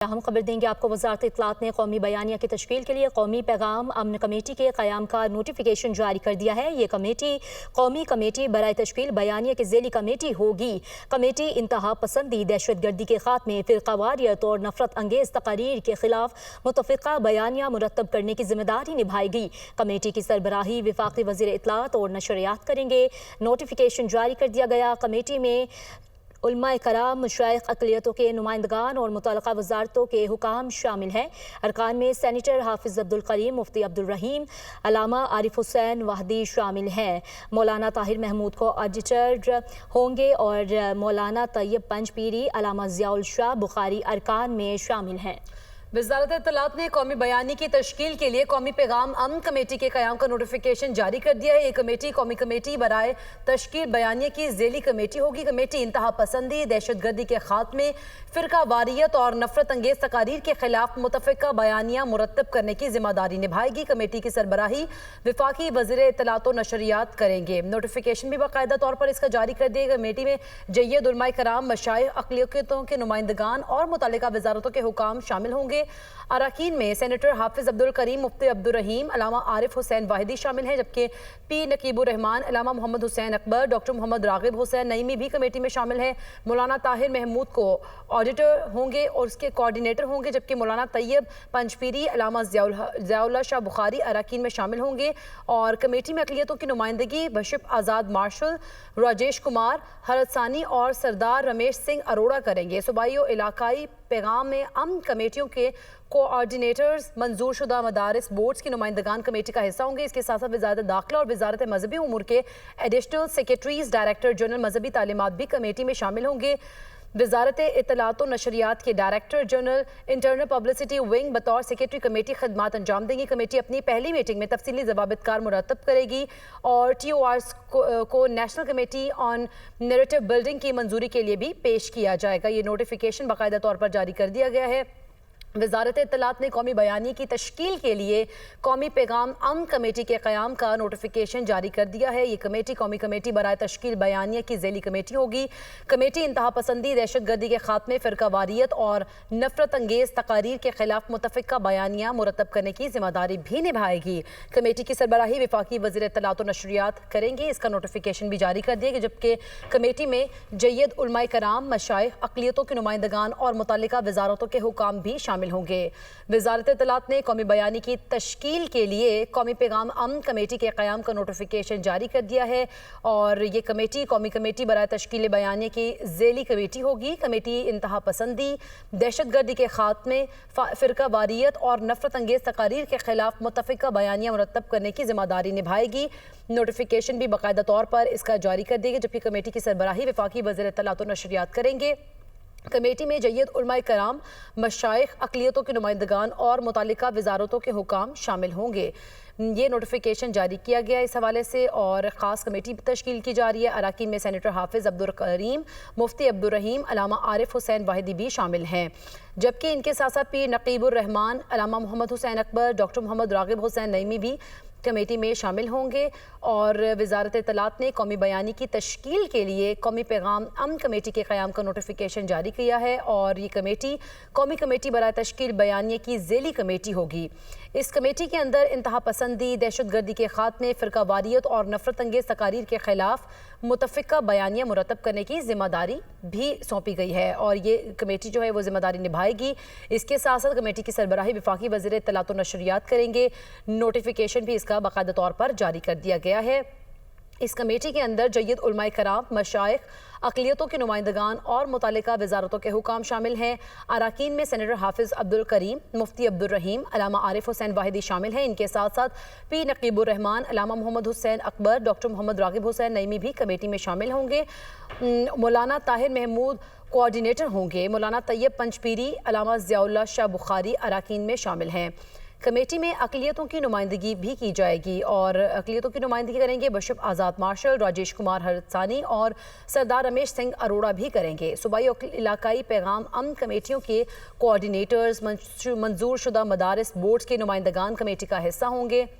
हम खबर देंगे आपको। वजारत इत्तलात ने कौमी बयानिया की तश्कील के लिए कौमी पैगाम अमन कमेटी के क़याम का नोटिफिकेशन जारी कर दिया है। ये कमेटी कौमी कमेटी बराए तश्कील बयानिया की ज़ेली कमेटी होगी। कमेटी इंतहा पसंदी, दहशत गर्दी के खात्मे, फ़िरक़ावारियत और नफरत अंगेज़ तकारीर के खिलाफ मुतफ़िक़ा बयानिया मुरतब करने की ज़िम्मेदारी निभाएगी। कमेटी की सरबराही वफ़ाक़ी वज़ीर इत्तलात और नशरियात करेंगे। नोटिफिकेशन जारी कर दिया गया। कमेटी में उलमाए कराम, मशाइख, अक़लियतों के नुमाइंदगान और मुतल्लिक़ा वज़ारतों के हुकाम शामिल हैं। अरकान में सेनेटर हाफिज़ अब्दुल करीम, मुफ्ती अब्दुल रहीम, अल्लामा आरिफ हुसैन वाहिदी शामिल हैं। मौलाना ताहिर महमूद को ऑडिटर होंगे और मौलाना तैयब पंजपीरी, अल्लामा ज़ियाउल शाह बुखारी अरकान में शामिल हैं। वज़ारत इत्तलात ने कौमी बयानी की तश्कील के लिए कौमी पैगाम अमन कमेटी के क़याम का नोटिफिकेशन जारी कर दिया है। ये कमेटी कौमी कमेटी बराए तश्कील बयानिया की ज़ेली कमेटी होगी। कमेटी इंतहा पसंदी, दहशत गर्दी के खात्मे, फ़िरका वारियत और नफरत अंगेज़ तकारीर के खिलाफ मुतफ़िक़ा बयानिया मुरतब करने की ज़िम्मेदारी निभाएगी। कमेटी की सरबराही वफ़ाक़ी वज़ीर इत्तलात और नशरियात करेंगे। नोटिफिकेशन भी बाकायदा तौर पर इसका जारी कर दिया। कमेटी में जय्यद उलमाए कराम, मशाइख, अक़लियतों के नुमाइंदगान और मुतल्लिक़ा वज़ारतों के हुकाम शामिल होंगे। अरकान में सेनेटर हाफिज़ अब्दुल करीम, मुफ्ती अब्दुल रहीम, अल्लामा आरिफ हुसैन वाहिदी शामिल हैं, जबकि पी नकीबुर रहमान, अल्लामा मोहम्मद हुसैन अकबर, डॉक्टर मोहम्मद राग़िब हुसैन नईमी भी कमेटी में शामिल हैं। मौलाना ताहिर महमूद को ऑडिटर होंगे और उसके कोऑर्डिनेटर होंगे, जबकि मौलाना तैयब पंजपीरी, अल्लामा ज़ियाउल शाह बुखारी अरकान में शामिल होंगे। और कमेटी में अक़लियतों की नुमाइंदगी बिशप आज़ाद मार्शल, राजेश कुमार हरसानी और सरदार रमेश सिंह अरोड़ा करेंगे। सूबाई और इलाकाई पैगाम में अमन कमेटियों के कोऑर्डिनेटर्स मंजूर शुदा मदारिस बोर्ड्स के नुमाइंदगान कमेटी का हिस्सा होंगे। इसके साथ साथ वज़ारत दाखिला और वज़ारत मज़हबी उमूर के एडिशनल सेक्रेटरीज, डायरेक्टर जनरल मज़हबी तालीमात भी कमेटी में शामिल होंगे। वज़ारत इत्तलात और नशरियात के director general internal publicity wing बतौर सेक्रेटरी कमेटी खदमात अंजाम देंगी। कमेटी अपनी पहली मीटिंग में तफसीली ज़वाबित कार मुरतब करेगी और TORs को national committee on narrative building की मंजूरी के लिए भी पेश किया जाएगा। ये नोटिफिकेशन बाकायदा तौर पर जारी कर दिया गया है। वज़ारत इत्तलात ने कौमी बयानी की तश्कील के लिए कौमी पैगाम अमन कमेटी के क़याम का नोटिफिकेशन जारी कर दिया है। ये कमेटी कौमी कमेटी बराए तश्कील बयानिया की ज़ेली कमेटी होगी। कमेटी इंतहा पसंदी, दहशत गर्दी के खात्मे, फ़िरका वारियत और नफरत अंगेज़ तकारीर के खिलाफ मुतफ़िक़ा बयानिया मुरतब करने की ज़िम्मेदारी भी निभाएगी। कमेटी की सरबराही वफ़ाक़ी वज़ीर इत्तलात और नशरियात करेंगे। इसका नोटिफिकेशन भी जारी कर दिया गया, जबकि कमेटी में जय्यद उलमाए कराम, मशाइख, अक़लियतों के नुमाइंदगान और मुतल्लिक़ा वज़ारतों के हुकाम भी शामिल होंगे। वज़ारत इत्तलात ने कौमी बयानी की तश्कील के लिए कौमी पैगाम अमन कमेटी के क़याम का नोटिफिकेशन जारी कर दिया है और ये कमेटी कौमी कमेटी बराए तश्कील बयानिया की ज़ेली कमेटी होगी। कमेटी इंतहा पसंदी, दहशत गर्दी के खात्मे, फ़िरका वारियत और नफरत अंगेज़ तकारीर के खिलाफ मुतफ़िक़ा बयानिया मुरतब करने की ज़िम्मेदारी निभाएगी। नोटिफिकेशन भी बाकायदा तौर पर इसका जारी कर देगी, जबकि कमेटी की सरबराही वफ़ाक़ी वज़ीर इत्तलात और नशरियात करेंगे। कमेटी में जय्यद उलमाए कराम, मशाइख, अक़लियतों के नुमाइंदगान और मुतल्लिक़ा वज़ारतों के हुकाम शामिल होंगे। ये नोटिफिकेशन जारी किया गया इस हवाले से और ख़ास कमेटी तश्कील की जा रही है। अरकान में सेनेटर हाफिज़ अब्दुल करीम, मुफ्ती अब्दुल रहीम, अल्लामा आरिफ हुसैन वाहिदी भी शामिल हैं, जबकि इनके साथ साथ पी नकीबुर रहमान, अल्लामा मोहम्मद हुसैन अकबर, डॉक्टर मोहम्मद राग़िब हुसैन नईमी भी कमेटी में शामिल होंगे। और वज़ारत इत्तलात ने कौमी बयानी की तश्कील के लिए कौमी पैगाम अमन कमेटी के क़याम का नोटिफिकेशन जारी किया है और ये कमेटी कौमी कमेटी बराए तश्कील बयानिया की ज़ेली कमेटी होगी। इस कमेटी के अंदर इंतहा पसंदी, दहशत गर्दी के खात्मे, फ़िरका वारियत और नफरत अंगेज़ तकारीर के खिलाफ मुतफ़िक़ा बयानिया मुरतब करने की ज़िम्मेदारी भी सौंपी गई है और ये कमेटी जो है वो ज़िम्मेदारी निभाएगी। इसके साथ साथ कमेटी की सरबराही वफ़ाक़ी वज़ीर इत्तलात और नशरियात करेंगे। नोटिफिकेशन भी इसका बाकायदा तौर पर जारी कर दिया गया है। इस कमेटी के अंदर जय्यद उलमाए कराम, मशाइख, अक़लियतों के नुमाइंदगान और मुतल्लिक़ा वज़ारतों के हुकाम शामिल हैं। अरकान में सेनेटर हाफिज़ अब्दुल करीम, मुफ्ती अब्दुल रहीम, अल्लामा आरिफ हुसैन वाहिदी शामिल हैं। इनके साथ साथ पी नकीबुर रहमान, अल्लामा मोहम्मद हुसैन अकबर, डॉक्टर मोहम्मद राग़िब हुसैन नईमी भी कमेटी में शामिल होंगे। मौलाना ताहिर महमूद कोऑर्डिनेटर होंगे। मौलाना तैयब पंजपीरी, अल्लामा ज़ियाउल शाह बुखारी अरकान में शामिल हैं। कमेटी में अक़लियतों की नुमाइंदगी भी की जाएगी और अक़लियतों की नुमाइंदगी करेंगे बिशप आज़ाद मार्शल, राजेश कुमार हरसानी और सरदार रमेश सिंह अरोड़ा भी करेंगे। सूबाई और इलाकाई पैगाम अमन कमेटियों के कोऑर्डिनेटर्स मंजूर शुदा मदारिस बोर्ड्स के नुमाइंदगान कमेटी का हिस्सा होंगे।